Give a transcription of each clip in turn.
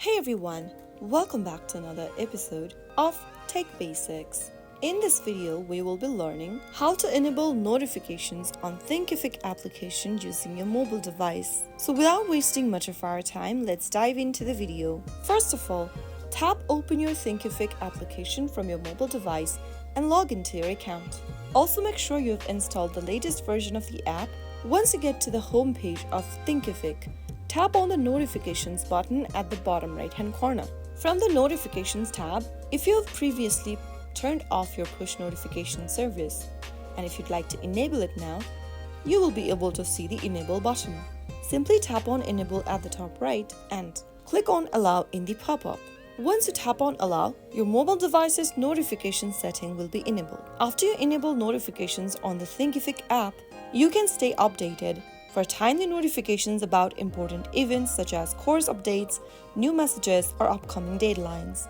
Hey everyone, welcome back to another episode of Tech Basics. In this video, we will be learning how to enable notifications on Thinkific application using your mobile device. So without wasting much of our time, let's dive into the video. First of all, tap open your Thinkific application from your mobile device and log into your account. Also make sure you have installed the latest version of the app. Once you get to the home page of Thinkific, tap on the notifications button at the bottom right hand corner. From the notifications tab, if you have previously turned off your push notification service, and if you'd like to enable it now, you will be able to see the enable button. Simply tap on enable at the top right and click on allow in the pop-up. Once you tap on allow, your mobile device's notification setting will be enabled. After you enable notifications on the Thinkific app, you can stay updated for timely notifications about important events such as course updates, new messages, or upcoming deadlines.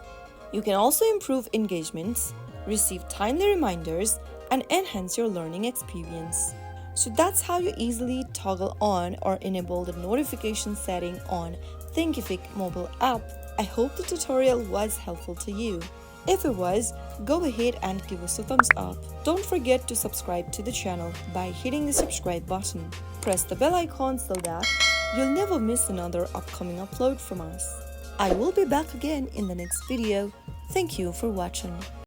You can also improve engagements, receive timely reminders, and enhance your learning experience. So that's how you easily toggle on or enable the notification setting on Thinkific mobile app. I hope the tutorial was helpful to you. If it was, go ahead and give us a thumbs up. Don't forget to subscribe to the channel by hitting the subscribe button. Press the bell icon so that you'll never miss another upcoming upload from us. I will be back again in the next video. Thank you for watching.